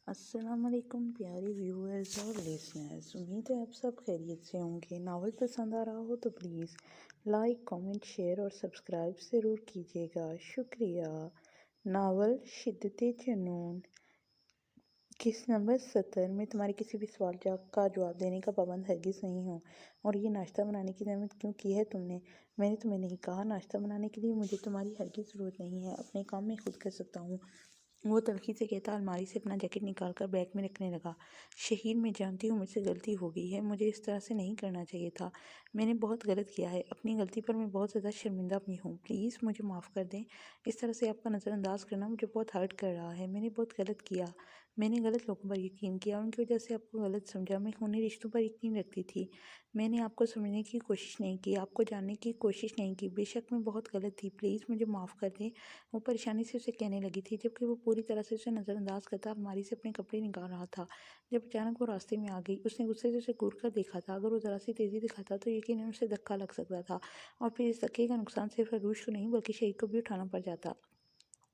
अस्सलाम वालेकुम प्यारे व्यूअर्स और लिसनर्स। उम्मीद है आप सब खैरियत से होंगे। नावल पसंद आ रहा हो तो प्लीज़ लाइक कमेंट शेयर और सब्सक्राइब ज़रूर कीजिएगा, शुक्रिया। नावल शिद्दत जुनून किस नंबर 70। मैं तुम्हारे किसी भी सवाल का जवाब देने का पाबंद हरगिज़ नहीं हूँ। और ये नाश्ता बनाने की ज़हमत क्यों की है तुमने? मैंने तुम्हें नहीं कहा नाश्ता बनाने के लिए, मुझे तुम्हारी हरगिज़ ज़रूरत नहीं है, अपने काम मैं खुद कर सकता हूँ। वो तलखी से कहता अलमारी से अपना जैकेट निकालकर बैग में रखने लगा। शहीद, मैं जानती हूँ मुझसे गलती हो गई है, मुझे इस तरह से नहीं करना चाहिए था। मैंने बहुत गलत किया है, अपनी गलती पर मैं बहुत ज़्यादा शर्मिंदा भी हूँ। प्लीज़ मुझे माफ़ कर दें। इस तरह से आपका नज़रअंदाज करना मुझे बहुत हर्ट कर रहा है। मैंने बहुत गलत किया। मैंने गलत लोगों पर यकीन किया, उनकी वजह से आपको गलत समझा। मैं खूनी रिश्तों पर यकीन रखती थी। मैंने आपको समझने की कोशिश नहीं की, आपको जानने की कोशिश नहीं की। बेशक मैं बहुत गलत थी, प्लीज़ मुझे माफ़ कर दें। वो परेशानी से उसे कहने लगी थी, जबकि वो पूरी तरह से उसे नज़रअंदाज करता अलमारी से अपने कपड़े निकाल रहा था, जब अचानक वो रास्ते में आ गई। उसने गुस्से से उसे घूर कर देखा था। अगर वो ज़रा सी तेज़ी दिखाता तो यकीनन उसे धक्का लग सकता था, और फिर इस धक्के का नुकसान सिर्फ अरूश को नहीं बल्कि शहीद को भी उठाना पड़ जाता।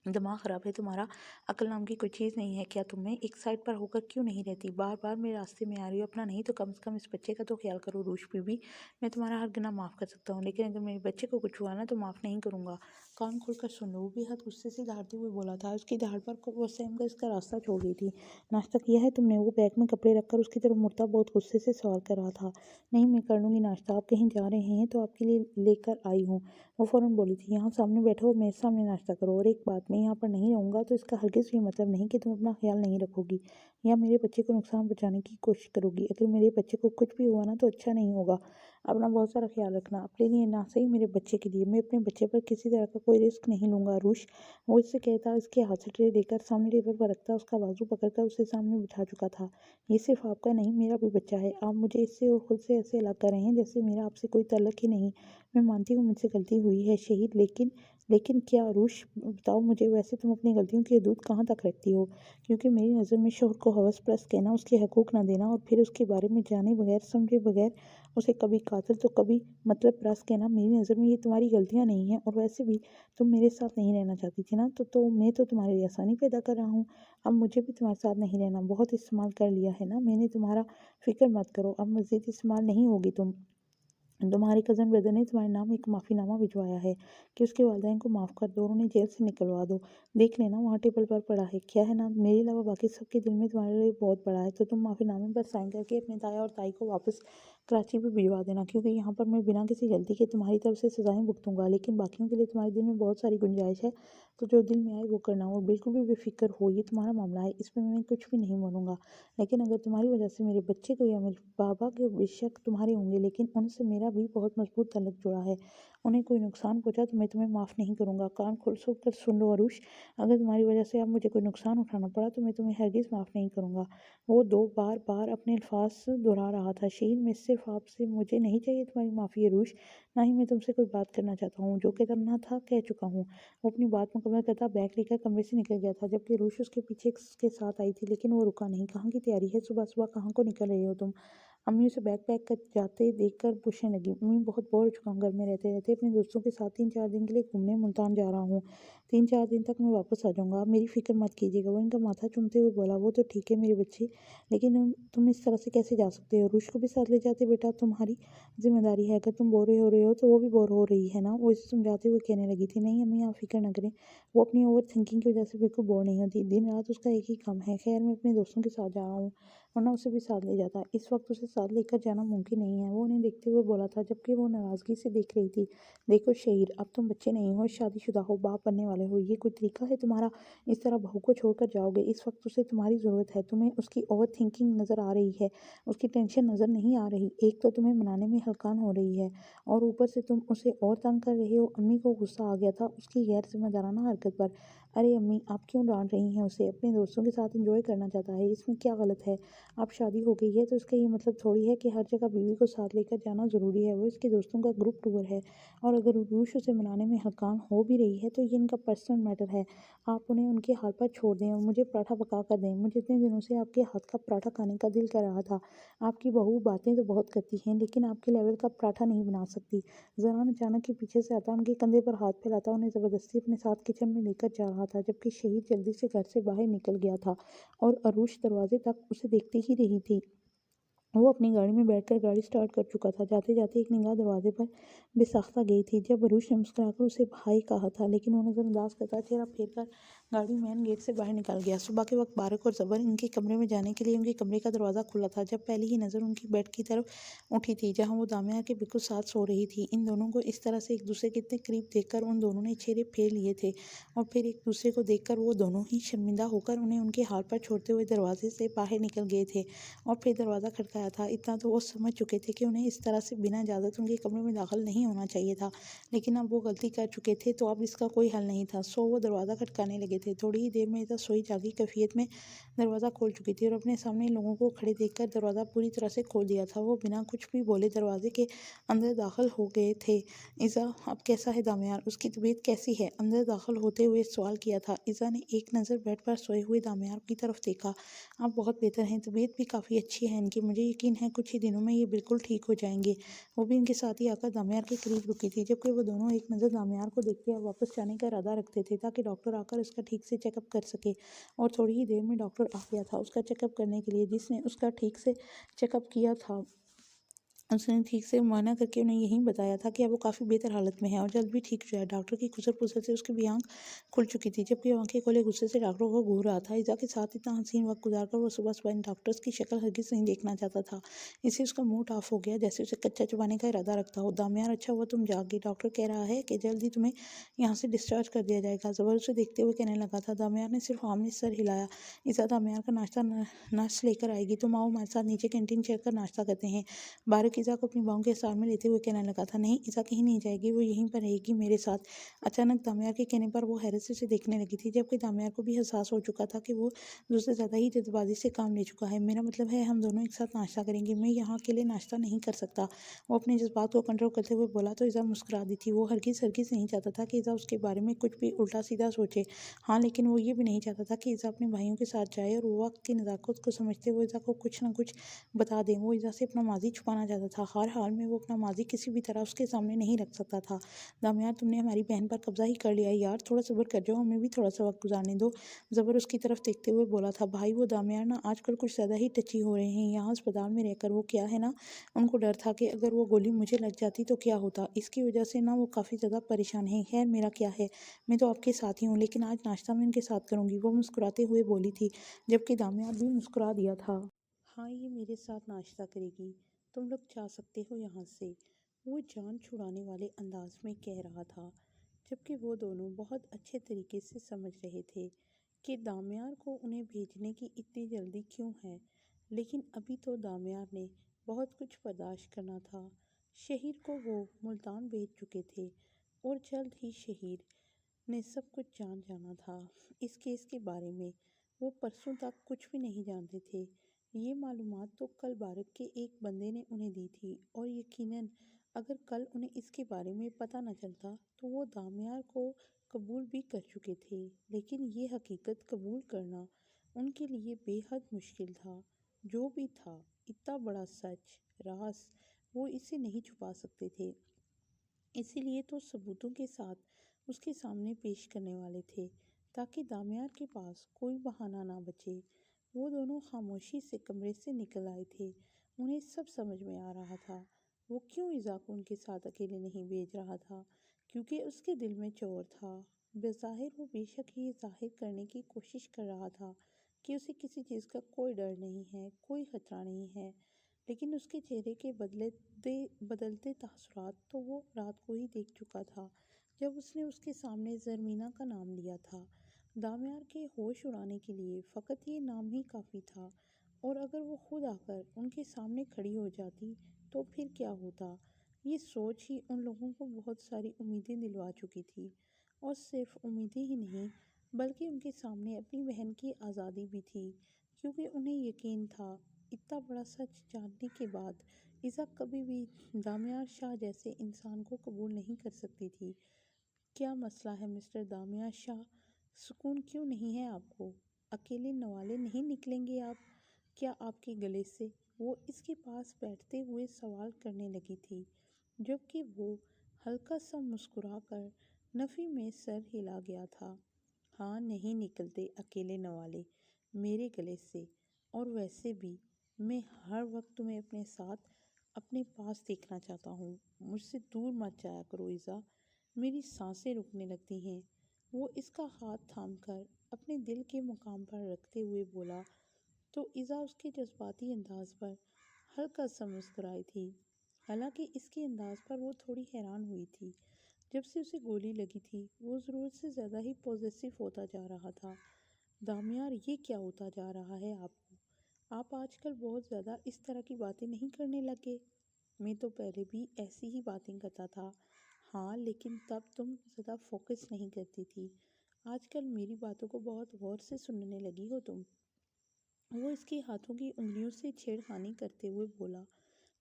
दिमाग ख़राब है तुम्हारा? अक्ल नाम की कोई चीज़ नहीं है क्या तुम्हें? एक साइड पर होकर क्यों नहीं रहती? बार बार मेरे रास्ते में आ रही हो। अपना नहीं तो कम से कम इस बच्चे का तो ख्याल करो। रूश बीबी, मैं तुम्हारा हर गुनाह माफ़ कर सकता हूँ, लेकिन अगर मेरे बच्चे को कुछ हुआ ना तो माफ़ नहीं करूँगा। कान खोलकर सुन लो, वो बेहद गुस्से से दहाड़ते हुए बोला था। उसकी दहाड़ पर वो सहम कर इसका रास्ता छोड़ गई थी। नाश्ता किया है तुमने? वो बैग में कपड़े रखकर उसकी तरफ मुड़ता बहुत गुस्से से सवाल कर रहा था। नहीं, मैं कर लूँगी नाश्ता। आप कहीं जा रहे हैं तो आपके लिए लेकर आई हूँ, वो फ़ौरन बोली थी। यहाँ सामने बैठो, मेरे सामने नाश्ता करो। और एक बात, मैं यहाँ पर नहीं रहूँगा तो इसका हरगिज़ ये मतलब नहीं कि तुम अपना ख्याल नहीं रखोगी या मेरे बच्चे को नुकसान पहुँचाने की कोशिश करोगी। अगर मेरे बच्चे को कुछ भी हुआ ना तो अच्छा नहीं होगा। अपना बहुत सारा ख्याल रखना, अपने लिए ना सही मेरे बच्चे के लिए। मैं अपने बच्चे पर किसी तरह का कोई रिस्क नहीं लूँगा। अरूश, वो इससे कहता इसके हाथ से ट्रे लेकर सामने टेबल पर रखता, उसका बाजू पकड़कर उसे सामने बिठा चुका था। ये सिर्फ आपका नहीं, मेरा भी बच्चा है। आप मुझे इससे और खुद से ऐसे अलग कर रहे हैं जैसे मेरा आपसे कोई ताल्लुक ही नहीं। मैं मानती हूँ मुझसे गलती हुई है शहीद, लेकिन क्या अरूश, बताओ मुझे, वैसे तुम अपनी गलतियों की हदूद कहाँ तक रखती हो? क्योंकि मेरी नज़र में शोहर को हवस परस्त कहना, उसके हकूक़ ना देना और फिर उसके बारे में जाने बगैर समझे बगैर उसे कभी कातिल तो कभी मतलब परस्त कहना, मेरी नज़र में ये तुम्हारी गलतियाँ नहीं हैं। और वैसे भी तुम मेरे साथ नहीं रहना चाहती थी ना, तो मैं तो तुम्हारे लिए आसानी पैदा कर रहा हूँ। अब मुझे भी तुम्हारे साथ नहीं रहना। बहुत इस्तेमाल कर लिया है ना मैंने तुम्हारा, फ़िक्र मत करो, अब मज़ीद इस्तेमाल नहीं होगी तुम। तुम्हारे कज़न ब्रदर ने तुम्हारे नाम एक माफ़ीनामा भिजवाया है कि उसके वालिदैन को माफ़ कर दो और उन्हें जेल से निकलवा दो। देख लेना, वहाँ टेबल पर पड़ा है। क्या है ना, मेरे अलावा बाकी सबके दिल में तुम्हारे लिए बहुत बड़ा है। तो तुम माफ़ीनामे पर साइन करके अपने ताया और ताई को वापस कराची भी भिजवा देना, क्योंकि यहाँ पर मैं बिना किसी गलती के तुम्हारी तरफ से सज़ाएँ भुगतूंगा, लेकिन बाकियों के लिए तुम्हारे दिल में बहुत सारी गुंजाइश है। तो जो दिल में आए वो करना, और बिल्कुल भी बेफिक्र हो, ये तुम्हारा मामला है, इसमें मैं कुछ भी नहीं बोलूँगा। लेकिन अगर तुम्हारी वजह से मेरे बच्चे को या मेरे बाबा के, बेशक तुम्हारे होंगे, लेकिन उनसे मेरा भी बहुत मजबूत ताल्लुक जुड़ा है, उन्हें कोई नुकसान पहुंचा तो मैं तुम्हें माफ़ नहीं करूँगा। कान खोल कर सुन लो अरुष, अगर तुम्हारी वजह से अब मुझे कोई नुकसान उठाना पड़ा तो मैं तुम्हें हरगिज़ माफ़ नहीं करूँगा। वो दो बार बार अपने अल्फाज दोहरा रहा था। शीन, मैं सिर्फ आपसे, मुझे नहीं चाहिए तुम्हारी माफ़ी अरुष, ना ही मैं तुमसे कोई बात करना चाहता हूँ। जो कहना था कह चुका हूँ। वो अपनी बात मुकम्मल करता बैग लेकर कमरे से निकल गया था, जबकि अरुष उसके पीछे उसके साथ आई थी, लेकिन वो रुका नहीं। कहाँ की तैयारी है? सुबह सुबह कहाँ को निकल रहे हो तुम? अम्मी उसे बैग पैक कर जाते देखकर पूछने लगी। अम्मी, बहुत बोर हो चुका हूँ घर में रहते रहते, अपने दोस्तों के साथ 3-4 दिन के लिए घूमने मुल्तान जा रहा हूँ। 3-4 दिन तक मैं वापस आ जाऊँगा, आप मेरी फ़िक्र मत कीजिएगा। वो इनका माथा चूमते हुए बोला। वो तो ठीक है मेरे बच्चे, लेकिन तुम इस तरह से कैसे जा सकते हो? रूश को भी साथ ले जाते, बेटा तुम्हारी जिम्मेदारी है। अगर तुम बोर हो रहे हो तो वो भी बोर हो रही है ना, वो इसे समझाते हुए कहने लगी थी। नहीं अम्मी, आप फ़िक्र ना करें, वो अपनी ओवर थिंकिंग की वजह से बिल्कुल बोर नहीं होती। दिन रात उसका एक ही काम है। खैर, मैं अपने दोस्तों के साथ जा रहा हूँ, वरना उसे भी साथ ले जाता। इस वक्त उसे साथ लेकर जाना मुमकिन नहीं है, वो उन्हें देखते हुए बोला था, जबकि वो नाराज़गी से देख रही थी। देखो शहीर, अब तुम बच्चे नहीं हो, शादीशुदा हो, बाप बनने वाले हो। ये कोई तरीका है तुम्हारा? इस तरह बहू को छोड़कर जाओगे? इस वक्त उसे तुम्हारी ज़रूरत है। तुम्हें उसकी ओवर थिंकिंग नज़र आ रही है, उसकी टेंशन नज़र नहीं आ रही। एक तो तुम्हें मनाने में हलकान हो रही है, और ऊपर से तुम उसे और तंग कर रहे हो। अम्मी को गुस्सा आ गया था उसकी गैर जिम्मेदाराना हरकत पर। अरे अम्मी, आप क्यों डांट रही हैं उसे? अपने दोस्तों के साथ एंजॉय करना चाहता है, इसमें क्या गलत है? अब शादी हो गई है तो इसका ये मतलब थोड़ी है कि हर जगह बीवी को साथ लेकर जाना ज़रूरी है। वो इसके दोस्तों का ग्रुप टूर है, और अगर रूश उसे मनाने में हकान हो भी रही है तो ये इनका पर्सनल मैटर है। आप उन्हें उनके हाल पर छोड़ दें और मुझे पराठा पका कर दें। मुझे इतने दिनों से आपके हाथ का पराठा खाने का दिल कर रहा था। आपकी बहू बातें तो बहुत करती हैं, लेकिन आपके लेवल का पराठा नहीं बना सकती। जरान अचानक के पीछे से आता, उनके कंधे पर हाथ फैलाता, उन्हें ज़बरदस्ती अपने साथ किचन में लेकर जा रहा रहा था, जबकि शहीद जल्दी से घर से बाहर निकल गया था और अरूश दरवाजे तक उसे देखती ही रही थी। वो अपनी गाड़ी में बैठकर गाड़ी स्टार्ट कर चुका था। जाते जाते एक निगाह दरवाजे पर बेसाख्ता गई थी। जब अरूश ने मुस्कुराकर उसे भाई कहा था, लेकिन वो नज़रअंदाज करता चेहरा फेर कर गाड़ी मेन गेट से बाहर निकल गया। सुबह के वक्त बारिक और ज़बर इनके कमरे में जाने के लिए उनके कमरे का दरवाज़ा खुला था। जब पहली ही नज़र उनकी बेड की तरफ उठी थी, जहाँ वो दामिया के बिल्कुल साथ सो रही थी। इन दोनों को इस तरह से एक दूसरे के इतने करीब देखकर उन दोनों ने चेहरे फेर लिए थे और फिर एक दूसरे को देखकर वो दोनों ही शर्मिंदा होकर उन्हें उनके हाल पर छोड़ते हुए दरवाजे से बाहर निकल गए थे। और फिर दरवाज़ा खटकाया था। इतना तो वो समझ चुके थे कि उन्हें इस तरह से बिना इजाज़त उनके कमरे में दाखिल नहीं होना चाहिए था, लेकिन अब वो गलती कर चुके थे तो अब इसका कोई हल नहीं था। सो वो दरवाज़ा खटकाने लगे थे। थोड़ी ही देर में इज़ा सोई जागी कैफियत में दरवाज़ा खोल चुकी थी और अपने सामने लोगों को खड़े देखकर दरवाज़ा पूरी तरह से खोल दिया था। वो बिना कुछ भी बोले दरवाजे के अंदर दाखिल हो गए थे। इज़ा, अब कैसा है दामियार? उसकी तबीयत कैसी है? अंदर दाखिल होते हुए सवाल किया था। इज़ा ने एक नज़र बेड पर सोए हुए दामियार की तरफ देखा। आप बहुत बेहतर हैं, तबीयत भी काफ़ी अच्छी है इनकी। मुझे यकीन है कुछ ही दिनों में ये बिल्कुल ठीक हो जाएंगे। वो भी इनके साथ ही आकर दामियार के करीब रुकी थी, जबकि वो दोनों एक नज़र दामियार को देखते और वापस जाने का इरादा रखते थे ताकि डॉक्टर आकर उसका ठीक से चेकअप कर सके। और थोड़ी ही देर में डॉक्टर आ गया था उसका चेकअप करने के लिए। जिसने उसका ठीक से चेकअप किया था, उसने ठीक से मुआयना करके उन्हें यही बताया था कि अब वो काफ़ी बेहतर हालत में है और जल्द भी ठीक हो जाए। डॉक्टर की खुसर-पुसर से उसकी भी आँख खुल चुकी थी, जबकि वो आँखें खोले गुस्से से डॉक्टर को घूर रहा था। इज़ा के साथ इतना हसीन वक्त गुजारकर वो सुबह-सुबह इन डॉक्टर्स की शक्ल हरगिज़ नहीं देखना चाहता था। इससे उसका मूड ऑफ हो गया, जैसे उसे कच्चा चबाने का इरादा रखता हो। दामियार, अच्छा हुआ तुम जाग गई। डॉक्टर कह रहा है कि जल्द ही तुम्हें यहाँ से डिस्चार्ज कर दिया जाएगा। ज़बर उसे देखते हुए कहने लगा था। दामियार ने सिर्फ आमने सर हिलाया। इज़ा, दामियार का नाश्ता लेकर आएगी, तुम आओ हमारे साथ नीचे कैंटीन चलकर नाश्ता करते हैं। बारिक ईज़ा को अपनी बाहों के आसार में लेते हुए कहने लगा था। नहीं, ईज़ा कहीं नहीं जाएगी, वो यहीं पर रहेगी मेरे साथ। अचानक दामियार के कहने पर वो हैरत से उसे देखने लगी थी, जबकि दामियार को भी एहसास हो चुका था कि वो दूसरे ज़्यादा ही जल्दबाजी से काम ले चुका है। मेरा मतलब है हम दोनों एक साथ नाश्ता करेंगे, मैं यहाँ अकेले नाश्ता नहीं कर सकता। वो अपने जज्बात को कंट्रोल करते हुए बोला तो ईज़ा मुस्कुरा दी थी। वो हरगिज़ नहीं चाहता था कि ईज़ा उसके बारे में कुछ भी उल्टा सीधा सोचे। हाँ, लेकिन वो ये भी नहीं चाहता था कि ईज़ा अपने भाइयों के साथ जाए और वो वक्त की नज़ाकत को समझते हुए ईज़ा को कुछ न कुछ बता दें। वो ईज़ा से अपना माज़ी छुपाना चाहता था। हर हाल में वो अपना माज़ी किसी भी तरह उसके सामने नहीं रख सकता था। दामियार, तुमने हमारी बहन पर कब्ज़ा ही कर लिया है यार, थोड़ा सब्र कर जाओ, हमें भी थोड़ा सा वक्त गुजारने दो। ज़बर उसकी तरफ देखते हुए बोला था। भाई, वो दामियार ना आजकल कुछ ज़्यादा ही टची हो रहे हैं। यहाँ अस्पताल में रहकर वो क्या है ना, उनको डर था कि अगर वो गोली मुझे लग जाती तो क्या होता। इसकी वजह से ना वो काफ़ी ज़्यादा परेशान है। खैर, मेरा क्या है, मैं तो आपके साथ ही हूँ, लेकिन आज नाश्ता मैं उनके साथ करूँगी, वो मुस्कुराते हुए बोली थी, जबकि दामियार भी मुस्कुरा दिया था। हाँ, ये मेरे साथ नाश्ता करेगी, तुम लोग जा सकते हो यहाँ से, वो जान छुड़ाने वाले अंदाज में कह रहा था, जबकि वो दोनों बहुत अच्छे तरीके से समझ रहे थे कि दामियार को उन्हें भेजने की इतनी जल्दी क्यों है। लेकिन अभी तो दामियार ने बहुत कुछ बर्दाश्त करना था। शहीर को वो मुल्तान भेज चुके थे और जल्द ही शहीर ने सब कुछ जान जाना था। इस केस के बारे में वो परसों तक कुछ भी नहीं जानते थे। ये मालूमात तो कल बारिक के एक बंदे ने उन्हें दी थी और यकीनन अगर कल उन्हें इसके बारे में पता न चलता तो वो दामियार को कबूल भी कर चुके थे। लेकिन ये हकीकत कबूल करना उनके लिए बेहद मुश्किल था। जो भी था, इतना बड़ा सच, राज, वो इसे नहीं छुपा सकते थे। इसीलिए तो सबूतों के साथ उसके सामने पेश करने वाले थे, ताकि दामियार के पास कोई बहाना ना बचे। वो दोनों खामोशी से कमरे से निकल आए थे। उन्हें सब समझ में आ रहा था। वो क्यों इज़ा को उनके साथ अकेले नहीं भेज रहा था, क्योंकि उसके दिल में चोर था। बेज़ाहिर वो बेशक ही जाहिर करने की कोशिश कर रहा था कि उसे किसी चीज़ का कोई डर नहीं है, कोई खतरा नहीं है, लेकिन उसके चेहरे के बदलते तासुरात तो वो रात को ही देख चुका था, जब उसने उसके सामने ज़रमीना का नाम लिया था। दामियार के होश उड़ाने के लिए फ़कत ये नाम ही काफ़ी था, और अगर वो खुद आकर उनके सामने खड़ी हो जाती तो फिर क्या होता। ये सोच ही उन लोगों को बहुत सारी उम्मीदें दिलवा चुकी थी, और सिर्फ उम्मीदें ही नहीं, बल्कि उनके सामने अपनी बहन की आज़ादी भी थी, क्योंकि उन्हें यकीन था इतना बड़ा सच जानने के बाद इज़ा कभी भी दामियार शाह जैसे इंसान को कबूल नहीं कर सकती थी। क्या मसला है मिस्टर दामियार शाह? सुकून क्यों नहीं है आपको? अकेले नवाले नहीं निकलेंगे आप क्या आपके गले से? वो इसके पास बैठते हुए सवाल करने लगी थी, जबकि वो हल्का सा मुस्कुरा कर नफ़ी में सर हिला गया था। ہاں نہیں نکلتے اکیلے نوالے میرے گلے سے، اور ویسے بھی میں ہر وقت تمہیں اپنے ساتھ اپنے پاس دیکھنا چاہتا ہوں، مجھ سے دور مت جایا کرو ایزا، میری سانسیں رکنے لگتی ہیں۔ وہ اس کا ہاتھ تھام کر اپنے دل کے مقام پر رکھتے ہوئے بولا تو ایزا اس کے جذباتی انداز پر ہلکا سا مسکرائی تھی، حالانکہ اس کے انداز پر وہ تھوڑی حیران ہوئی تھی۔ جب سے اسے گولی لگی تھی وہ ضرورت سے زیادہ ہی پوزیسو ہوتا جا رہا تھا۔ دامیار یہ کیا ہوتا جا رہا ہے آپ کو؟ آپ آج کل بہت زیادہ اس طرح کی باتیں نہیں کرنے لگے؟ میں تو پہلے بھی ایسی ہی باتیں کرتا تھا، ہاں لیکن تب تم زیادہ فوکس نہیں کرتی تھی، آج کل میری باتوں کو بہت غور سے سننے لگی ہو تم۔ وہ اس کے ہاتھوں کی انگلیوں سے چھیڑ خانی کرتے ہوئے بولا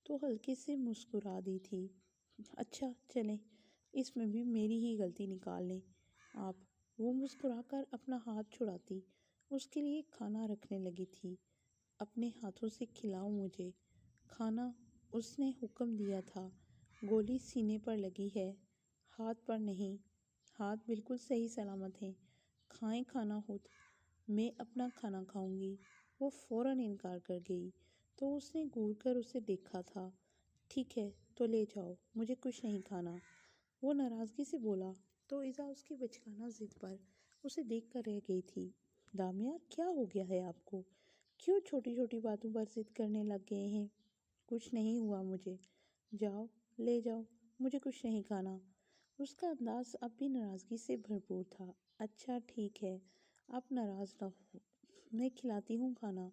تو ہلکے سے مسکرا دی تھی۔ اچھا چلیں، اس میں بھی میری ہی غلطی نکال لیں آپ۔ وہ مسکرا کر اپنا ہاتھ چھڑاتی اس کے لیے کھانا رکھنے لگی تھی۔ اپنے ہاتھوں سے کھلاؤ مجھے کھانا، اس نے حکم دیا تھا۔ گولی سینے پر لگی ہے، ہاتھ پر نہیں، ہاتھ بالکل صحیح سلامت ہیں، کھائیں کھانا خود، میں اپنا کھانا کھاؤں گی۔ وہ فوراً انکار کر گئی تو اس نے گور کر اسے دیکھا تھا۔ ٹھیک ہے تو لے جاؤ، مجھے کچھ نہیں کھانا، وہ ناراضگی سے بولا تو ایزا اس کی بچگانہ ضد پر اسے دیکھ کر رہ گئی تھی۔ دامیار کیا ہو گیا ہے آپ کو؟ کیوں چھوٹی چھوٹی باتوں پر ضد کرنے لگ گئے ہیں؟ کچھ نہیں ہوا مجھے، جاؤ لے جاؤ، مجھے کچھ نہیں کھانا۔ اس کا انداز اب بھی ناراضگی سے بھرپور تھا۔ اچھا ٹھیک ہے، آپ ناراض نہ ہو، میں کھلاتی ہوں کھانا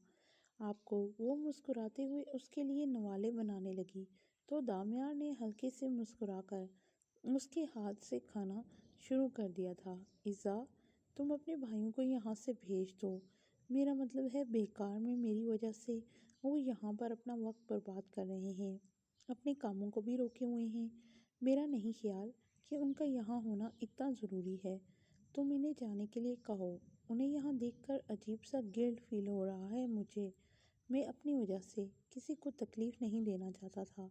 آپ کو۔ وہ مسکراتے ہوئے اس کے لیے نوالے بنانے لگی تو دامیار نے ہلکے سے مسکرا کر اس کے ہاتھ سے کھانا شروع کر دیا تھا۔ ایزا تم اپنے بھائیوں کو یہاں سے بھیج دو، میرا مطلب ہے بیکار میں میری وجہ سے وہ یہاں پر اپنا وقت برباد کر رہے ہیں، اپنے کاموں کو بھی روکے ہوئے ہیں۔ میرا نہیں خیال کہ ان کا یہاں ہونا اتنا ضروری ہے، تم انہیں جانے کے لیے کہو۔ انہیں یہاں دیکھ کر عجیب سا گلٹ فیل ہو رہا ہے مجھے، میں اپنی وجہ سے کسی کو تکلیف نہیں دینا چاہتا تھا،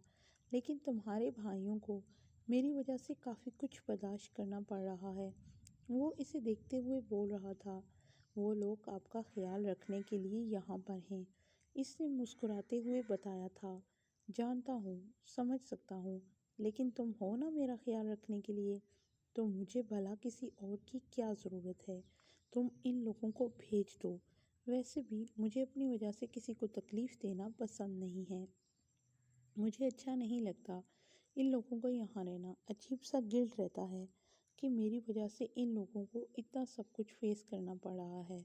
لیکن تمہارے بھائیوں کو میری وجہ سے کافی کچھ برداشت کرنا پڑ رہا ہے۔ وہ اسے دیکھتے ہوئے بول رہا تھا، وہ لوگ آپ کا خیال رکھنے کے لیے یہاں پر ہیں، اس نے مسکراتے ہوئے بتایا تھا۔ جانتا ہوں، سمجھ سکتا ہوں، لیکن تم ہو نا میرا خیال رکھنے کے لیے، تو مجھے بھلا کسی اور کی کیا ضرورت ہے؟ تم ان لوگوں کو بھیج دو، ویسے بھی مجھے اپنی وجہ سے کسی کو تکلیف دینا پسند نہیں ہے، مجھے اچھا نہیں لگتا ان لوگوں کو یہاں رہنا، عجیب سا گلٹ رہتا ہے کہ میری وجہ سے ان لوگوں کو اتنا سب کچھ فیس کرنا پڑ رہا ہے۔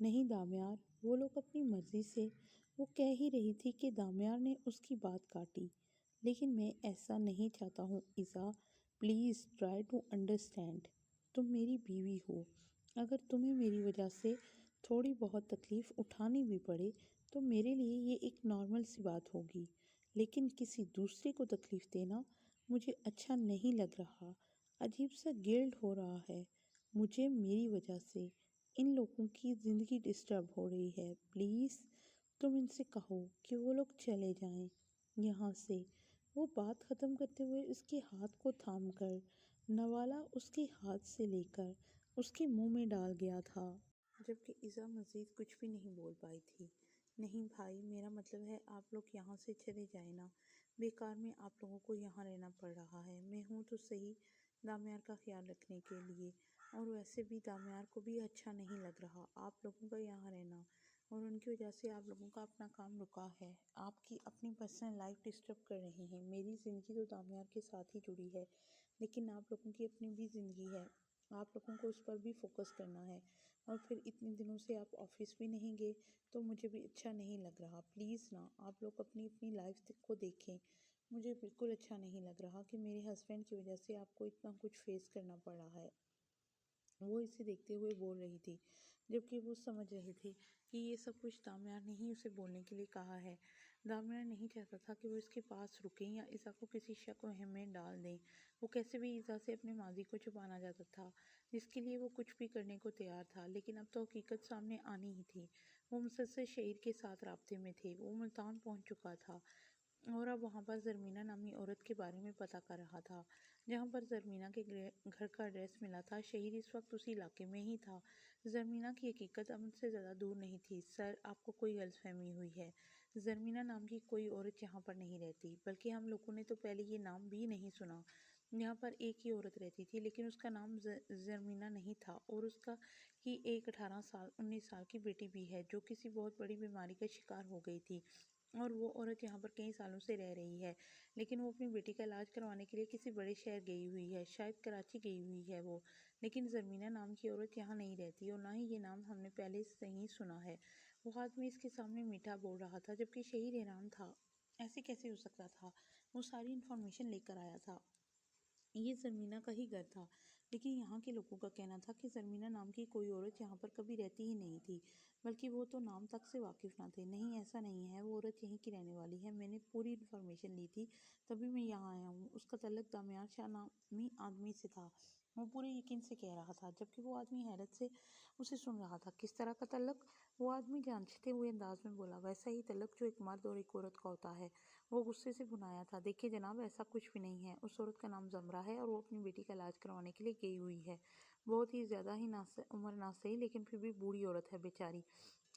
نہیں دامیار، وہ لوگ اپنی مرضی سے، وہ کہہ ہی رہی تھی کہ دامیار نے اس کی بات کاٹی، لیکن میں ایسا نہیں چاہتا ہوں ایزا، پلیز ٹرائی ٹو انڈرسٹینڈ، تم میری بیوی ہو، اگر تمہیں میری وجہ سے تھوڑی بہت تکلیف اٹھانی بھی پڑے تو میرے لیے یہ ایک نارمل سی بات ہوگی، لیکن کسی دوسرے کو تکلیف دینا مجھے اچھا نہیں لگ رہا، عجیب سا گلٹ ہو رہا ہے مجھے، میری وجہ سے ان لوگوں کی زندگی ڈسٹرب ہو رہی ہے، پلیز تم ان سے کہو کہ وہ لوگ چلے جائیں یہاں سے۔ وہ بات ختم کرتے ہوئے اس کے ہاتھ کو تھام کر نوالا اس کے ہاتھ سے لے کر اس کے منہ میں ڈال گیا تھا، جبکہ ایزا مزید کچھ بھی نہیں بول پائی تھی۔ نہیں بھائی، میرا مطلب ہے آپ لوگ یہاں سے چلے جائیں نا، بیکار میں آپ لوگوں کو یہاں رہنا پڑ رہا ہے، میں ہوں تو صحیح دامیار کا خیال رکھنے کے لیے، اور ویسے بھی دامیار کو بھی اچھا نہیں لگ رہا آپ لوگوں کا یہاں رہنا، اور ان کی وجہ سے آپ لوگوں کا اپنا کام رکا ہے، آپ کی اپنی پرسنل لائف ڈسٹرب کر رہے ہیں۔ میری زندگی تو دامیار کے ساتھ ہی جڑی ہے، لیکن آپ لوگوں کی اپنی بھی زندگی ہے، آپ لوگوں کو اس پر بھی فوکس کرنا ہے، اور پھر اتنے دنوں سے آپ آفس بھی نہیں گئے تو مجھے بھی اچھا نہیں لگ رہا، پلیز نا آپ لوگ اپنی اپنی لائف کو دیکھیں، مجھے بالکل اچھا نہیں لگ رہا کہ میرے ہسبینڈ کی وجہ سے آپ کو اتنا کچھ فیس کرنا پڑ رہا ہے۔ وہ اسے دیکھتے ہوئے بول رہی تھی، جبکہ وہ سمجھ رہے تھے کہ یہ سب کچھ دامیار نے ہی اسے بولنے کے لیے کہا ہے۔ دامیار نہیں چاہتا تھا کہ وہ اس کے پاس رکیں یا ایزا کو کسی شک و وہم میں ڈال دیں، وہ کیسے بھی ایزا سے اپنے ماضی کو چھپانا چاہتا تھا، جس کے لیے وہ کچھ بھی کرنے کو تیار تھا، لیکن اب تو حقیقت سامنے آنی ہی تھی۔ وہ مسلسل شہر کے ساتھ رابطے میں تھے، وہ ملتان پہنچ چکا تھا، और अब वहाँ पर ज़रमीना नामी औरत के बारे में पता कर रहा था। जहाँ पर ज़रमीना के घर का एड्रेस मिला था, शहीद इस वक्त उसी इलाके में ही था। ज़रमीना की हकीकत अमन से ज़्यादा दूर नहीं थी। सर, आपको कोई गलतफहमी हुई है। ज़रमीना नाम की कोई औरत यहाँ पर नहीं रहती, बल्कि हम लोगों ने तो पहले ये नाम भी नहीं सुना। यहाँ पर एक ही औरत रहती थी, लेकिन उसका नाम ज़रमीना नहीं था, और उसका ही एक 19 साल की बेटी भी है, जो किसी बहुत बड़ी बीमारी का शिकार हो गई थी। और वो औरत यहाँ पर कई सालों से रह रही है, लेकिन वो अपनी बेटी का इलाज करवाने के लिए किसी बड़े शहर गई हुई है, शायद कराची गई हुई है वो। लेकिन ज़रमीना नाम की औरत यहाँ नहीं रहती, और ना ही ये नाम हमने पहले से ही सुना है। वो आदमी इसके सामने मीठा बोल रहा था, जबकि शहीद हैरान था। ऐसे कैसे हो सकता था? वो सारी इन्फॉर्मेशन लेकर आया था। ये ज़रमीना का ही घर था, लेकिन यहाँ के लोगों का कहना था कि ज़रमीना नाम की कोई औरत यहाँ पर कभी रहती ही नहीं थी, बल्कि वो तो नाम तक से वाकिफ़ ना थे। नहीं, ऐसा नहीं है, वो औरत यहीं की रहने वाली है। मैंने पूरी इन्फॉर्मेशन ली थी, तभी मैं यहाँ आया हूँ। उसका तल्लुक दामियार शाह नामी आदमी से था। वो पूरे यकीन से कह रहा था, जबकि वो आदमी हैरत से उसे सुन रहा था। किस तरह का तल्लुक? वो आदमी जांचते हुए अंदाज में बोला, वैसा ही तल्लुक जो एक मर्द और एक औरत का होता है। वो गुस्से से भुनाया था। देखिए जनाब, ऐसा कुछ भी नहीं है। उस औरत का नाम ज़मरा है, और वो अपनी बेटी का इलाज करवाने के लिए गई हुई है। बहुत ही ज़्यादा ही उम्र ना सही, लेकिन फिर भी बूढ़ी औरत है बेचारी।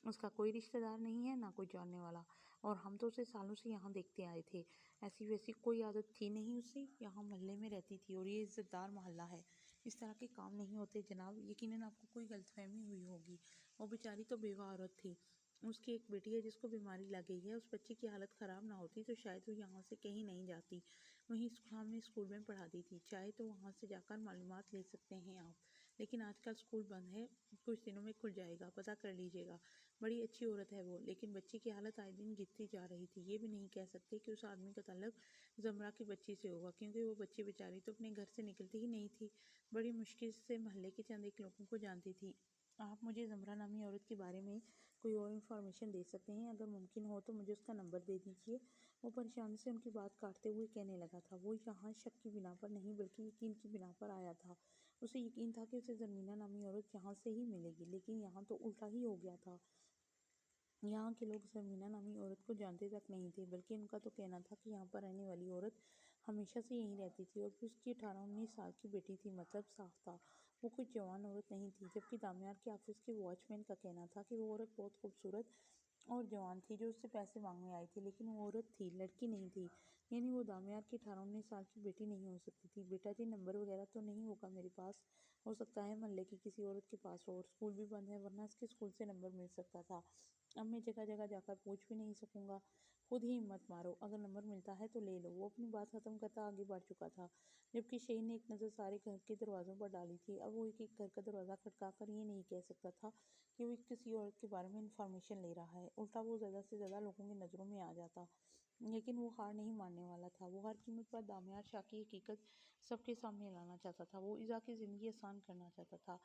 उसका कोई रिश्तेदार नहीं है, ना कोई जानने वाला, और हम तो उसे सालों से यहाँ देखते आए थे। ऐसी वैसी कोई आदत थी नहीं उसे। यहाँ मोहल्ले में रहती थी, और ये इज़्ज़तदार मोहल्ला है। इस तरह के काम नहीं होते जनाब। यकीनन आपको कोई गलतफहमी हुई होगी। वो बेचारी तो बेवा औरत थी। उसकी एक बेटी है जिसको बीमारी लग गई है। उस बच्ची की हालत ख़राब ना होती तो शायद वो यहाँ से कहीं नहीं जाती। वहीं हमने स्कूल में पढ़ा दी थी। चाहे तो वहाँ से जाकर मालूमात ले सकते हैं आप। लेकिन आजकल स्कूल बंद है, कुछ दिनों में खुल जाएगा, पता कर लीजिएगा। बड़ी अच्छी औरत है वो, लेकिन बच्ची की हालत आए दिन गिरती जा रही थी। ये भी नहीं कह सकते कि उस आदमी का ताल्लुक ज़मरा की बच्ची से होगा, क्योंकि वो बच्ची बेचारी तो अपने घर से निकलती ही नहीं थी। बड़ी मुश्किल से मोहल्ले के चंद एक लोगों को जानती थी। आप मुझे ज़मरा नामी औरत के बारे में कोई और इन्फॉर्मेशन दे सकते हैं? अगर मुमकिन हो तो मुझे उसका नंबर दे दीजिए। वो परेशानी से उनकी बात काटते हुए कहने लगा था। वो यहाँ शक की बिना पर नहीं, बल्कि यकीन की बिना पर आया था। उसे यकीन था कि उसे ज़रमीना नामी औरत यहाँ से ही मिलेगी, लेकिन यहाँ तो उल्टा ही हो गया था। यहाँ के लोग ज़रमीना नामी औरत को जानते तक नहीं थे, बल्कि उनका तो कहना था कि यहाँ पर रहने वाली औरत हमेशा से यहीं रहती थी, और फिर उसकी 18-19 साल की बेटी थी। मतलब साफ था वो कोई जवान औरत नहीं थी। जबकि दामियार के ऑफिस के वॉचमैन का कहना था कि वो औरत बहुत खूबसूरत और जवान थी, जो उससे पैसे मांगने आई थी। लेकिन वो औरत थी, लड़की नहीं थी। यानी वो दामियार की 18-19 साल की बेटी नहीं हो सकती थी। बेटा जी, नंबर वगैरह तो नहीं होगा मेरे पास? हो सकता है मोहल्ले की किसी औरत के पास हो, और स्कूल भी बंद है, वरना इसके स्कूल से नंबर मिल सकता था। अब मैं जगह जगह जाकर पूछ भी नहीं सकूंगा। खुद ही हिम्मत मारो, अगर नंबर मिलता है तो ले लो। वो अपनी बात खत्म करता आगे बढ़ चुका था, जबकि शहीद ने एक नज़र सारे घर के दरवाज़ों पर डाली थी। अब वो एक एक घर का दरवाज़ा खटका कर ये नहीं कह सकता था कि वो किसी औरत के बारे में इंफॉर्मेशन ले रहा है। उल्टा वो ज़्यादा से ज़्यादा लोगों की नज़रों में आ जाता। लेकिन वो हार नहीं मानने वाला था। वो हर कीमत पर दामियार शाह की हकीकत सबके सामने लाना चाहता था। वो इज़ा की ज़िंदगी आसान करना चाहता था।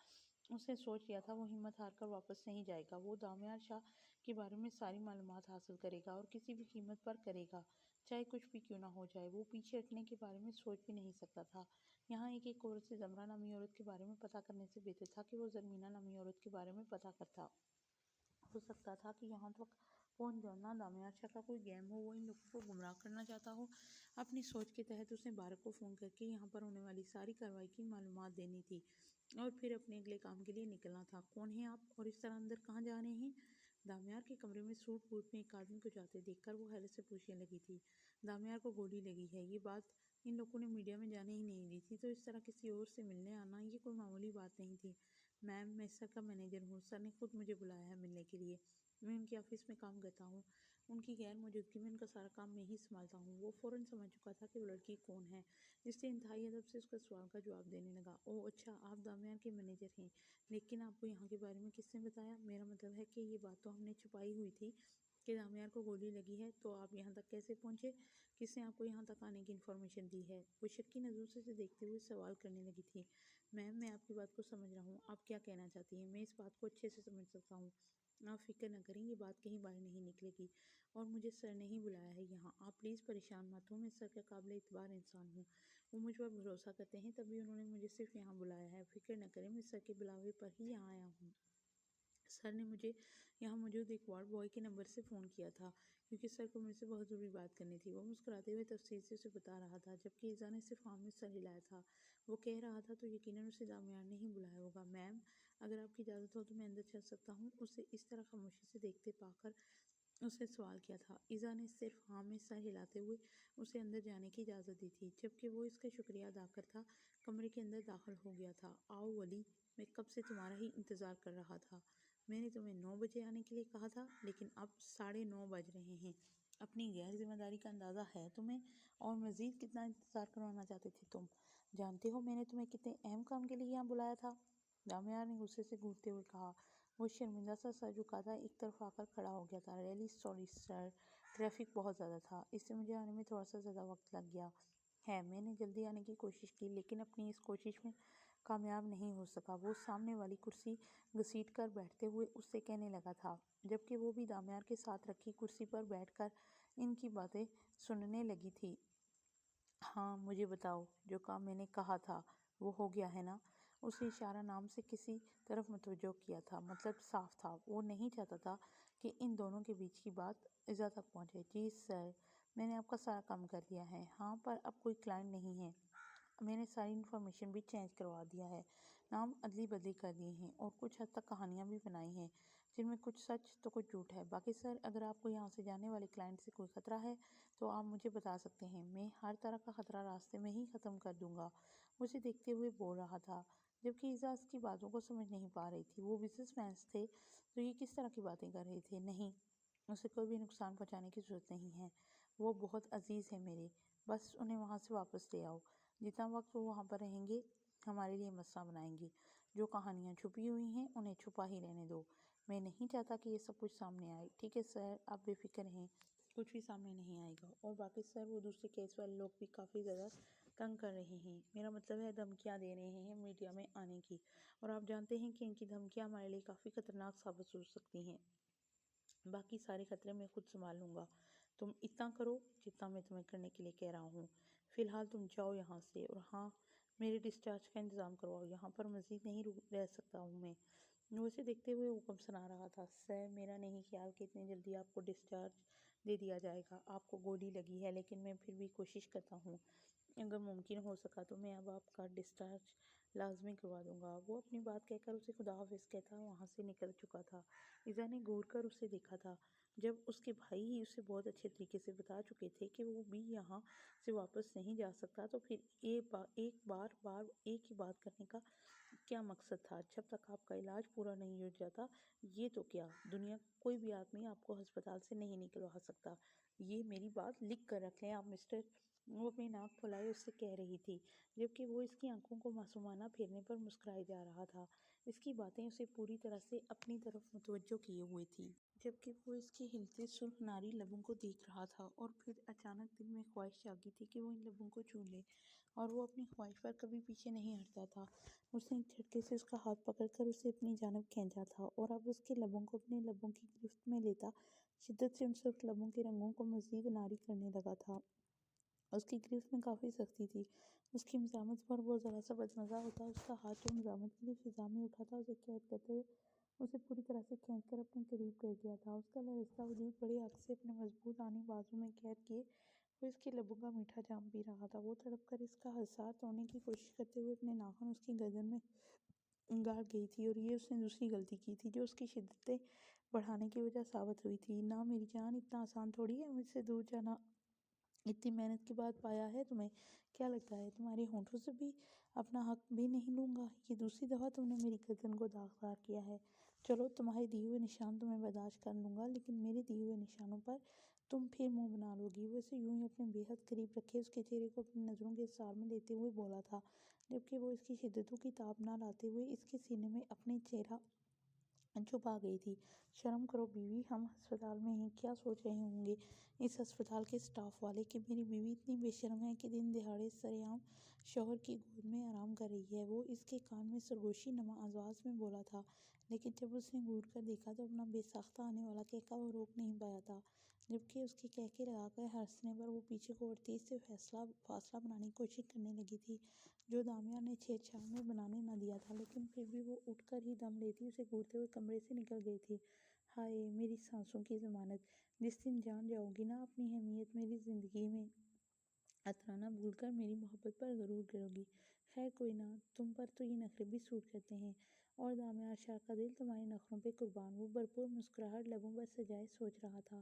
उसने सोच लिया था वो हिम्मत हार कर वापस नहीं जाएगा। वो दामियार शाह के बारे में सारी मालूमात हासिल करेगा, और किसी भी कीमत पर करेगा, चाहे कुछ भी क्यों ना हो जाए। वो पीछे हटने के बारे में सोच भी नहीं सकता था। यहाँ एक एक औरत से ज़मरा नामी औरत के बारे में पता करने से बेहतर था कि वो ज़रमीना नामी औरत के बारे में पता करता। हो सकता था कि यहाँ तक पहुँच जाना दामियार शाह का कोई गेम हो, वो इन लोगों को गुमराह करना चाहता हो। अपनी सोच के तहत उसने बारक को फ़ोन करके यहाँ पर होने वाली सारी कार्रवाई की मालूमात देनी थी, और फिर अपने अगले काम के लिए निकलना था। कौन है आप, और इस तरह अंदर कहाँ जा रहे हैं? दामियार के कमरे में सूट बूट में एक आदमी को जाते देखकर वो हैरत से पूछने लगी थी। दामियार को गोली लगी है, ये बात इन लोगों ने मीडिया में जाने ही नहीं दी थी, तो इस तरह किसी और से मिलने आना ये कोई मामूली बात नहीं थी। मैम, मैं सर का मैनेजर हूँ। सर ने खुद मुझे बुलाया है मिलने के लिए। मैं उनके ऑफिस में काम करता हूँ। उनकी गैर मौजूदगी में उनका सारा काम मैं ही संभालता हूँ। वो फ़ौरन समझ चुका था कि वो लड़की कौन है, इसलिए इंतहाई अदब से उसका सवाल का जवाब देने लगा। ओह अच्छा, आप दामियार के मैनेजर हैं, लेकिन आपको यहाँ के बारे में किसने बताया? मेरा मतलब है कि ये बात तो हमने छुपाई हुई थी कि दामियार को गोली लगी है, तो आप यहाँ तक कैसे पहुँचे? किसने आपको यहाँ तक आने की इन्फॉर्मेशन दी है? वो शक्की नज़रों से देखते हुए सवाल करने लगी थी। मैम, मैं आपकी बात को समझ रहा हूँ। आप क्या कहना चाहती हैं? मैं इस बात को अच्छे से समझ सकता हूँ। आप फ़िक्र न करें, ये बात कहीं बाहर नहीं निकलेगी, और मुझे सर ने ही बुलाया है यहाँ। आप प्लीज़ परेशान मत हो, मैं सर का काबिल एतबार इंसान हूँ। वो मुझ पर भरोसा करते हैं, तभी उन्होंने मुझे सिर्फ यहाँ बुलाया है। फ़िक्र न करें, मैं सर के बुलावे पर ही यहाँ आया हूँ। सर ने मुझे यहाँ मौजूद एक वार्ड बॉय के नंबर से फ़ोन किया था क्योंकि सर को मुझसे बहुत ज़रूरी बात करनी थी। वो मुस्कुराते हुए तफसील से उसे बता रहा था, जबकि ईज़ा ने सिर्फ हाँ में सर हिलाया था। वो कह रहा था तो यकीनन उसे दामियान ने ही बुलाया होगा। मैम, अगर आपकी इजाज़त हो तो मैं अंदर चल सकता हूँ? उसे इस तरह खामोशी से देखते पाकर उसने सवाल किया था। ईज़ा ने सिर्फ हाँ में सर हिलाते हुए उसे अंदर जाने की इजाज़त दी थी, जबकि वो इसका शुक्रिया अदा करता कमरे के अंदर दाखिल हो गया था। आओ वली, मैं कब से तुम्हारा ही इंतज़ार कर रहा था। मैंने तुम्हें 9 बजे आने के लिए कहा था, लेकिन अब 9:30 बज रहे हैं। अपनी गैर जिम्मेदारी का अंदाज़ा है तुम्हें? और मज़ीद कितना इंतज़ार करवाना चाहते थे तुम? जानते हो मैंने तुम्हें कितने अहम काम के लिए यहाँ बुलाया था? दामियार ने गुस्से से घूरते हुए कहा। वो शर्मिंदा सा सर झुका था, एक तरफ आकर खड़ा हो गया था। रियली सॉरी सर, ट्रैफिक बहुत ज़्यादा था, इससे मुझे आने में थोड़ा सा ज़्यादा वक्त लग गया है। मैंने जल्दी आने की कोशिश की, लेकिन अपनी इस कोशिश में कामयाब नहीं हो सका। वो सामने वाली कुर्सी घसीट कर बैठते हुए उससे कहने लगा था, जबकि वो भी दामियार के साथ रखी कुर्सी पर बैठकर इनकी बातें सुनने लगी थी। हाँ, मुझे बताओ, जो काम मैंने कहा था वो हो गया है ना? उसे इशारा नाम से किसी तरफ मुतवज्जो किया था। मतलब साफ था, वो नहीं चाहता था कि इन दोनों के बीच की बात इज़ा तक पहुंचे। जी सर, मैंने आपका सारा काम कर दिया है। हाँ, पर अब कोई क्लाइंट नहीं है। मैंने सारी इन्फॉर्मेशन भी चेंज करवा दिया है, नाम अदली बदली कर दिए हैं और कुछ हद तक कहानियाँ भी बनाई हैं, जिनमें कुछ सच तो कुछ झूठ है। बाकी सर, अगर आपको यहाँ से जाने वाले क्लाइंट से कोई ख़तरा है तो आप मुझे बता सकते हैं। मैं हर तरह का ख़तरा रास्ते में ही ख़त्म कर दूंगा। मुझे देखते हुए बोल रहा था, जबकि इजाज़ की बातों को समझ नहीं पा रही थी। वो बिजनेसमैन थे तो ये किस तरह की बातें कर रहे थे? नहीं, उसे कोई भी नुकसान पहुँचाने की ज़रूरत नहीं है। वो बहुत अजीज़ है मेरे, बस उन्हें वहाँ से वापस ले आओ। जितना वक्त वो वहाँ पर रहेंगे, हमारे लिए मसला बनाएंगे। जो कहानियाँ छुपी हुई हैं उन्हें छुपा ही रहने दो। मैं नहीं चाहता कि ये सब कुछ सामने आए। ठीक है सर, आप बेफिक्र रहें, कुछ भी सामने नहीं आएगा। और बाकी सर, वो दूसरे केस वाले लोग भी काफ़ी ज़्यादा तंग कर रहे हैं। मेरा मतलब है, धमकियाँ दे रहे हैं मीडिया में आने की, और आप जानते हैं कि इनकी धमकियाँ हमारे लिए काफ़ी ख़तरनाक साबित हो सकती हैं। बाकी सारे खतरे मैं खुद संभाल लूँगा। तुम इतना करो जितना मैं तुम्हें करने के लिए कह रहा हूँ। फ़िलहाल तुम जाओ यहाँ से, और हाँ, मेरे डिस्चार्ज का इंतज़ाम करवाओ। यहाँ पर मज़ीद नहीं रह सकता हूँ मैं। वो उसे देखते हुए हुक्म सुना रहा था। सर, मेरा नहीं ख्याल कि इतनी जल्दी आपको डिस्चार्ज दे दिया जाएगा। आपको गोली लगी है, लेकिन मैं फिर भी कोशिश करता हूँ। अगर मुमकिन हो सका तो मैं अब आपका डिस्चार्ज लाजमी करवा दूंगा। वो अपनी बात कहकर उसे खुदा हाफिज़ कहता वहाँ से निकल चुका था। ईज़ा ने घूर कर उसे देखा था। जब उसके भाई ही उसे बहुत अच्छे तरीके से बता चुके थे कि वो भी यहाँ से वापस नहीं जा सकता, तो फिर एक बार एक ही बात करने का क्या मकसद था? जब तक आपका इलाज पूरा नहीं हो जाता, ये तो क्या, दुनिया का कोई भी आदमी आपको अस्पताल से नहीं निकलवा सकता। ये मेरी बात लिख कर रख लें आप मिस्टर। वो अपनी नाक फुलाए उससे कह रही थी, जबकि वो इसकी आंखों को मासूमाना फेरने पर मुस्कुराए जा रहा था। इसकी बातें उसे पूरी तरह से अपनी तरफ मुतवज्जो किए हुए थी, जबकि वो इसके हिलते सुर्ख नारी लबों को देख रहा था। और फिर अचानक दिल में ख्वाहिश जागी थी कि वो इन लबों को छू ले, और वो अपनी ख्वाहिश पर कभी पीछे नहीं हटता था। उसने एक झटके से उसका हाथ पकड़कर उसे अपनी जानब खींचा था, और अब उसके लबों को अपने लबों की गिरफ्त में लेता शिद्दत से उन सुर्ख लबों के रंगों को मज़ीद नारी करने लगा था। उसकी गिरफ्त में काफ़ी सख्ती थी। उसकी मज़ामत पर बहुत ज़रा सा बदमज़ा होता। उसका हाथ जो मज़ामत के लिए फ़िज़ा में उठा था, उसे कैद करते हुए उसे पूरी तरह से खींचकर अपने करीब कर दिया था। उसका लरज़ता वजूद बड़े हक़ से अपने मज़बूत आनी बाजू में कैद किए वो इसके लबों का मीठा जाम पी रहा था। वो तड़प कर इसका हसार तोड़ने की कोशिश करते हुए अपने नाखून उसकी गर्दन में गाड़ गई थी, और ये उसने दूसरी गलती की थी जो उसकी शिद्दतें बढ़ाने की वजह साबित हुई थी। ना मेरी जान, इतना आसान थोड़ी है मुझसे दूर जाना। इतनी मेहनत के बाद पाया है तुम्हें। क्या लगता है तुम्हारे होंठों से भी अपना हक भी नहीं लूँगा? ये दूसरी दफ़ा तुमने मेरी गर्दन को दागदार किया है। चलो, तुम्हारे दिए हुए निशान तो मैं बर्दाश्त कर लूँगा, लेकिन मेरे दिए हुए निशानों पर तुम फिर मुंह बना लोगी। वो इसे यूं ही अपने बेहद करीब रखे उसके चेहरे को अपनी नज़रों के सार में लेते हुए बोला था, जबकि वो इसकी शिद्दतों की ताब ना लाते हुए इसके सीने में अपने चेहरा छुपा गई थी। शर्म करो बीवी, हम अस्पताल में हैं, क्या सोच रहे होंगे इस अस्पताल के स्टाफ वाले कि मेरी बीवी इतनी बेशर्म है कि दिन दिहाड़े सरेआम शौहर की गोद में आराम कर रही है। वो इसके कान में सरगोशी नमा आवाज़ में बोला था, لیکن جب اس نے گھور کر دیکھا تو اپنا بے ساختہ آنے والا کہکا وہ روک نہیں پایا تھا، جبکہ اس کے کہکے لگا کر ہنسنے پر وہ پیچھے کو اور تیز سے فاصلہ بنانے کی کوشش کرنے لگی تھی، جو دامیار نے چھیڑ چھاڑ میں بنانے نہ دیا تھا، لیکن پھر بھی وہ اٹھ کر ہی دم لیتی اسے گھورتے ہوئے کمرے سے نکل گئی تھی۔ ہائے میری سانسوں کی ضمانت، جس دن جان جاؤ گی نا اپنی اہمیت میری زندگی میں اترانا بھول کر میری محبت پر غرور کرو گی۔ خیر کوئی نہ، تم پر تو یہ نخرے بھی سوٹ کرتے ہیں، اور دامیار شاہ کا دل تمہارے نخروں پہ قربان۔ وہ بھرپور مسکراہٹ لبوں پر سجائے سوچ رہا تھا۔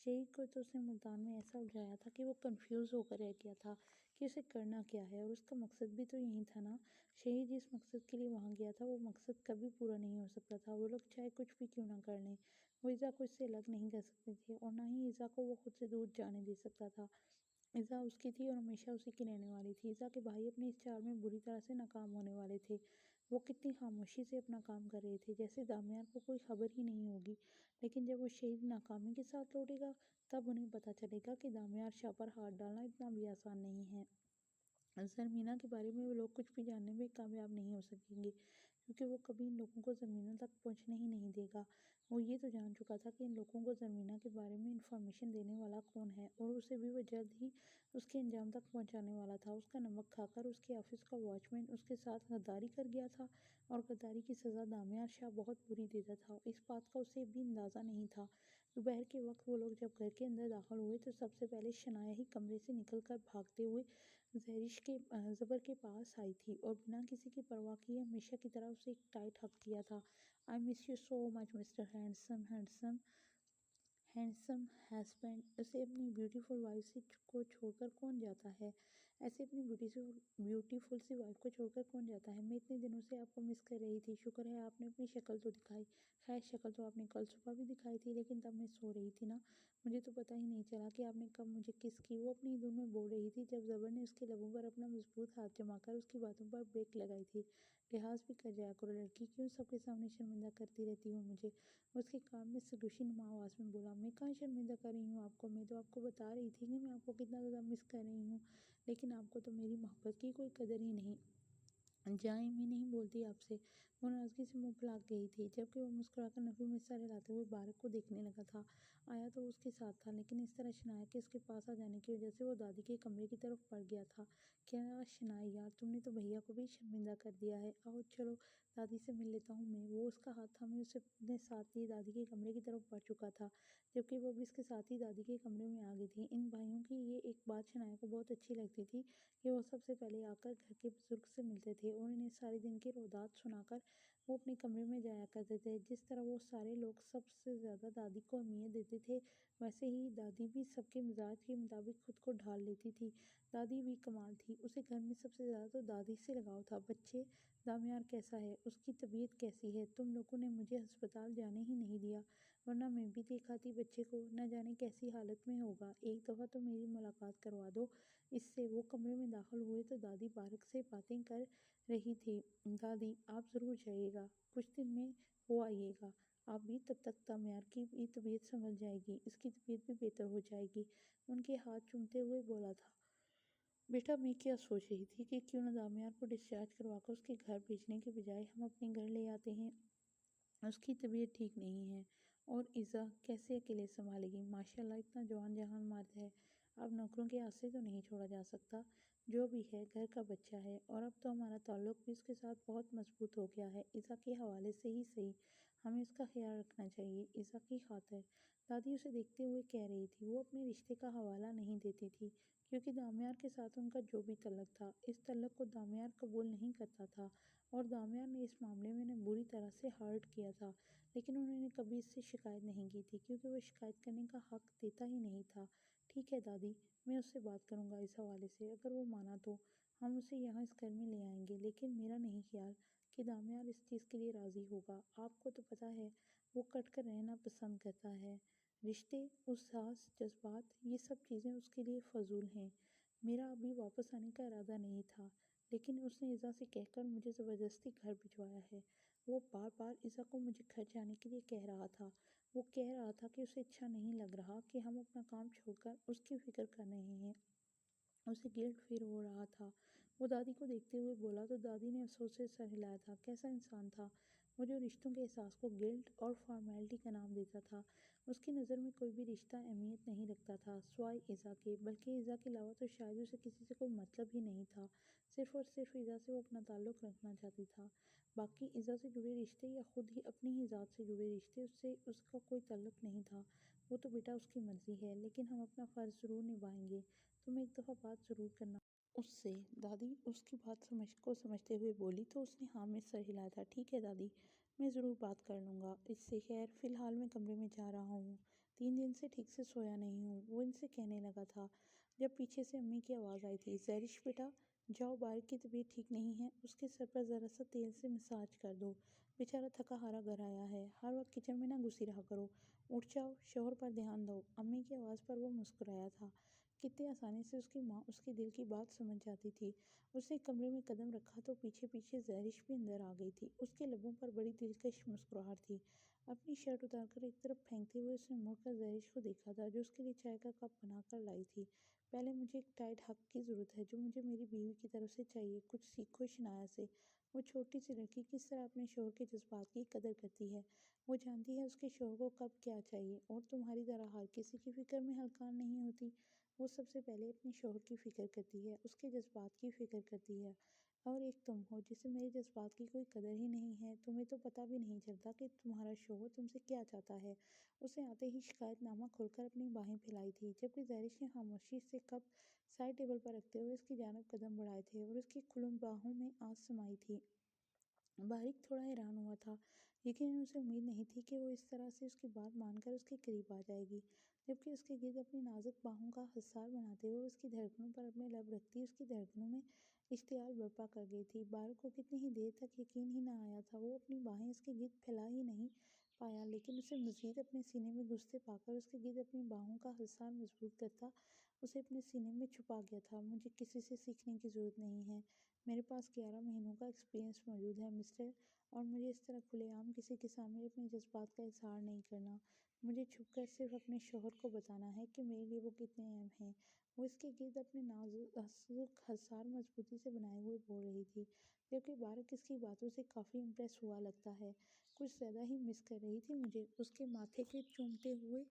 شہید کو تو اس نے ملتان میں ایسا الجھایا تھا کہ وہ کنفیوز ہو کر رہ گیا تھا کہ اسے کرنا کیا ہے، اور اس کا مقصد بھی تو یہی تھا نا۔ شہید جس مقصد کے لیے وہاں گیا تھا وہ مقصد کبھی پورا نہیں ہو سکتا تھا۔ وہ لوگ چاہے کچھ بھی کیوں نہ کر لیں، وہ ایذا کو اس سے الگ نہیں کر سکتے تھے، اور نہ ہی ایذا کو وہ خود سے دور جانے دے سکتا تھا۔ ایذا اس کی تھی اور ہمیشہ اسی کی رہنے والی تھی۔ ایذا کے بھائی اپنی اس چال میں بری طرح سے ناکام ہونے والے تھے۔ وہ کتنی خاموشی سے اپنا کام کر رہے تھے، جیسے دامیار کو کوئی خبر ہی نہیں ہوگی، لیکن جب وہ شہید ناکامی کے ساتھ لوٹے گا تب انہیں پتہ چلے گا کہ دامیار شاہ پر ہاتھ ڈالنا اتنا بھی آسان نہیں ہے۔ زرمینا کے بارے میں وہ لوگ کچھ بھی جاننے میں کامیاب نہیں ہو سکیں گے، کیونکہ وہ کبھی ان لوگوں کو زمینوں تک پہنچنے ہی نہیں دے گا۔ وہ یہ تو جان چکا تھا کہ ان لوگوں کو زرمینا کے بارے میں انفارمیشن دینے والا کون ہے، اور اسے بھی وہ جلد ہی اس کے انجام تک پہنچانے والا تھا۔ اس کا نمک کھا کر اس کے آفس کا واچ مین اس کے ساتھ غداری کر گیا تھا، اور غداری کی سزا دامیار شاہ بہت بری دیتا تھا، اس بات کا اسے بھی اندازہ نہیں تھا۔ دوپہر کے وقت وہ لوگ جب گھر کے اندر داخل ہوئے تو سب سے پہلے شنایا ہی کمرے سے نکل کر بھاگتے ہوئے زبر کے پاس آئی تھی، اور بنا کسی کی پرواہ کیے ہمیشہ کی طرح اسے ایک ٹائٹ ہگ دیا تھا۔ "I miss you so much mister handsome handsome husband". اسے اپنی بیوٹیفل وائف کو چھوڑ کر کون جاتا ہے؟ ایسے اپنی بیوٹیفل سی وائف کو چھوڑ کر کون جاتا ہے؟ میں اتنے دنوں سے آپ کو مس کر رہی تھی، شکر ہے آپ نے اپنی شکل تو دکھائی۔ خیر شکل تو آپ نے کل صبح بھی دکھائی تھی، لیکن تب میں سو رہی تھی نا، مجھے تو پتہ ہی نہیں چلا کہ آپ نے کب مجھے کس کی۔ وہ اپنی دھن میں بول رہی تھی جب زبر نے اس کے لبوں پر اپنا مضبوط ہاتھ جما کر اس کی باتوں پر بریک لگائی تھی۔ لحاظ بھی کر جایا کرو لڑکی، کیوں سب کے سامنے شرمندہ کرتی رہتی ہو مجھے؟ اس کے کان میں سدوشی نما آواز میں بولا۔ میں کہاں شرمندہ کر رہی ہوں آپ کو، میں تو آپ کو بتا رہی تھی کہ میں آپ کو کتنا زیادہ مس کر رہی ہوں، لیکن آپ کو تو میری محبت کی کوئی قدر ہی نہیں۔ جائیں، میں نہیں بولتی آپ سے۔ وہ ناراضگی سے منہ پھلا گئی تھی، جبکہ وہ مسکرا کر نفی میں سر ہلاتے ہوئے بارک کو دیکھنے لگا تھا۔ آیا تو وہ اس کے ساتھ تھا، لیکن اس طرح شنایا کے اس کے پاس آ جانے کی وجہ سے وہ دادی کے کمرے کی طرف بڑھ گیا تھا۔ کیا شنایا یار، تم نے تو بھیا کو بھی شرمندہ کر دیا ہے، آؤ چلو دادی سے مل لیتا ہوں میں۔ وہ اس کا ہاتھ تھامے اسے اپنے ساتھ لیے دادی کے کمرے کی طرف بڑھ چکا تھا، جبکہ وہ بھی اس کے ساتھ ہی دادی کے کمرے میں آ گئی تھی۔ ان بھائیوں کی یہ ایک بات شنایا کو بہت اچھی لگتی تھی کہ وہ سب سے پہلے آ کر گھر کے بزرگ سے ملتے تھے، اور انہیں سارے دن کے رودات سنا کر وہ اپنے کمرے میں جایا کرتے تھے۔ جس طرح وہ سارے لوگ سب سے زیادہ دادی کو اہمیت دیتے تھے، ویسے ہی دادی بھی سب کے مزاج کے مطابق خود کو ڈھال لیتی تھی۔ دادی بھی کمال تھی، اسے گھر میں سب سے زیادہ تو دادی سے لگاؤ تھا۔ بچے، دامیار کیسا ہے؟ اس کی طبیعت کیسی ہے؟ تم لوگوں نے مجھے ہسپتال جانے ہی نہیں دیا، ورنہ میں بھی دیکھ آتی بچے کو، نہ جانے کیسی حالت میں ہوگا۔ ایک دفعہ تو میری ملاقات کروا دو اس سے۔ وہ کمرے میں داخل ہوئے تو دادی بارک سے باتیں کر رہی تھی۔ دادی، آپ ضرور جائیے گا، کچھ دن میں ہو آئیے گا آپ بھی، تب تک دامیار کی بھی طبیعت سنبھل جائے گی، اس کی طبیعت بھی بہتر ہو جائے گی۔ ان کے ہاتھ چومتے ہوئے بولا تھا۔ بیٹا، میں کیا سوچ رہی تھی کہ کیوں نہ دامیار کو ڈسچارج کروا کر اس کے گھر بھیجنے کے بجائے ہم اپنے گھر لے آتے ہیں۔ اس کی طبیعت ٹھیک نہیں ہے، اور ایذا کیسے اکیلے سنبھالے گی؟ ماشاء اللہ اتنا جوان جہان مرد ہے، اب نوکروں کے ہاتھ سے تو نہیں چھوڑا جا سکتا۔ جو بھی ہے گھر کا بچہ ہے، اور اب تو ہمارا تعلق بھی اس کے ساتھ بہت مضبوط ہو گیا ہے، ایذا کے حوالے سے ہی صحیح، ہمیں اس کا خیال رکھنا چاہیے، ایذا کی خاطر۔ دادی اسے دیکھتے ہوئے کہہ رہی تھی۔ وہ اپنے رشتے کا حوالہ نہیں دیتی تھی، کیونکہ دامیار کے ساتھ ان کا جو بھی تعلق تھا، اس تعلق کو دامیار قبول نہیں کرتا تھا، اور دامیار نے اس معاملے میں انہیں بری طرح سے ہرٹ کیا تھا، لیکن انہوں نے کبھی اس سے شکایت نہیں کی تھی، کیونکہ وہ شکایت کرنے کا حق دیتا ہی نہیں تھا۔ ٹھیک ہے دادی، میں اس سے بات کروں گا اس حوالے سے، اگر وہ مانا تو ہم اسے یہاں اس گھر میں لے آئیں گے، لیکن میرا نہیں خیال کہ دامیار اس چیز کے لیے راضی ہوگا۔ آپ کو تو پتہ ہے وہ کٹ کر رہنا پسند کرتا ہے، رشتے، احساس، جذبات، یہ سب چیزیں اس کے لیے فضول ہیں۔ میرا ابھی واپس آنے کا ارادہ نہیں تھا، لیکن اس نے ایذا سے کہہ کر مجھے زبردستی گھر بھجوایا ہے۔ وہ بار بار ایذا کو مجھے گھر جانے کے لیے کہہ رہا تھا۔ وہ کہہ رہا تھا کہ اسے اچھا نہیں لگ رہا کہ ہم اپنا کام چھوڑ کر اس کی فکر کر رہے ہیں، اسے گلٹ فیل ہو رہا تھا۔ وہ دادی کو دیکھتے ہوئے بولا تو دادی نے افسوس سے سر ہلایا تھا۔ کیسا انسان تھا؟ وہ جو رشتوں کے احساس کو گلٹ اور فارمیلٹی کا نام دیتا تھا، اس کی نظر میں کوئی بھی رشتہ اہمیت نہیں رکھتا تھا سوائے ایزا کے، بلکہ ایزا کے علاوہ تو شاید اسے کسی سے کوئی مطلب ہی نہیں تھا، صرف اور صرف ایزا سے وہ اپنا تعلق رکھنا چاہتی تھا۔ باقی ایزا سے جڑے رشتے یا خود ہی اپنی ہی ذات سے جڑے رشتے، اس سے اس کا کوئی تعلق نہیں تھا، وہ تو بیٹا اس کی مرضی ہے، لیکن ہم اپنا فرض ضرور نبھائیں گے، تم ایک دفعہ بات ضرور کرنا اس سے۔ دادی اس کی بات سمجھتے ہوئے بولی تو اس نے ہاں میں سر ہلایا تھا۔ ٹھیک ہے دادی، میں ضرور بات کر لوں گا اس سے، خیر فی الحال میں کمرے میں جا رہا ہوں، 3 دن سے ٹھیک سے سویا نہیں ہوں، وہ ان سے کہنے لگا تھا جب پیچھے سے امی کی آواز آئی تھی، زہرش بیٹا جاؤ، بارک کی طبیعت ٹھیک نہیں ہے، اس کے سر پر ذرا سا تیل سے مساج کر دو، بیچارہ تھکا ہارا گھر آیا ہے، ہر وقت کچن میں نہ گھسی رہا کرو، اٹھ جاؤ، شوہر پر دھیان دو۔ امی کی آواز پر وہ مسکرایا تھا، کتنی آسانی سے اس کی ماں اس کے دل کی بات سمجھ جاتی تھی۔ اس نے کمرے میں قدم رکھا تو پیچھے پیچھے زہرش بھی اندر آ گئی تھی، اس کے لبوں پر بڑی دلکش مسکراہٹ تھی۔ اپنی شرٹ اتار کر ایک طرف پھینکتے ہوئے اس نے مڑ کر زہرش کو دیکھا تھا جو اس کے لیے چائے کا کپ بنا کر لائی تھی۔ پہلے مجھے ایک ٹائٹ حق کی ضرورت ہے جو مجھے میری بیوی کی طرف سے چاہیے، کچھ سیکھو شنایا سے۔ وہ چھوٹی سی لڑکی کس طرح اپنے شوہر کے جذبات کی قدر کرتی ہے، وہ جانتی ہے اس کے شوہر کو کب کیا چاہیے، اور تمہاری طرح ہر کسی کی فکر میں ہلکان نہیں ہوتی، وہ سب سے پہلے اپنے شوہر کی فکر کرتی ہے، اس کے جذبات کی فکر کرتی ہے۔ اور ایک تم ہو جسے میرے جذبات کی کوئی قدر ہی نہیں ہے، تمہیں تو پتہ بھی نہیں چلتا کہ تمہارا شوہر تم سے کیا چاہتا ہے۔ اسے آتے ہی شکایت نامہ کھول کر اپنی باہیں پھیلائی تھی، جبکہ زہرش نے خاموشی سے کپ سائڈ ٹیبل پر رکھتے ہوئے اس کی جانب قدم بڑھائے تھے اور اس کی کھلم باہوں میں آس سمائی تھی۔ باریک تھوڑا حیران ہوا تھا، یقیناً اسے امید نہیں تھی کہ وہ اس طرح سے اس کی بات مان کر اس کے قریب آ جائے گی، جبکہ اس کے گرد اپنی نازک باہوں کا حصار بناتے ہوئے اس کی دھڑکنوں پر اپنے لب رکھتی اس کی دھڑکنوں میں اشتعال برپا کر گئی تھی۔ بارک کو کتنی ہی دیر تک یقین ہی نہ آیا تھا، وہ اپنی باہیں اس کے گرد پھیلا ہی نہیں پایا، لیکن اسے مزید اپنے سینے میں گھستے پا کر اس کے گرد اپنی باہوں کا حصار مضبوط کرتا اسے اپنے سینے میں چھپا گیا تھا۔ مجھے کسی سے سیکھنے کی ضرورت نہیں ہے، میرے پاس 11 مہینوں کا ایکسپیرئنس موجود ہے مسٹر، اور مجھے اس طرح کھلے عام کسی کے سامنے اپنے جذبات کا اظہار نہیں کرنا، مجھے چھپ کر صرف اپنے شوہر کو بتانا ہے کہ میرے لیے وہ کتنے اہم ہیں۔ وہ اس کے گرد اپنے نازک حصار مضبوطی سے بنائے ہوئے بول رہی تھی، جبکہ بارک اس کی باتوں سے کافی امپریس ہوا لگتا ہے، کچھ زیادہ ہی مس کر رہی تھی مجھے، اس کے ماتھے کے چومتے ہوئے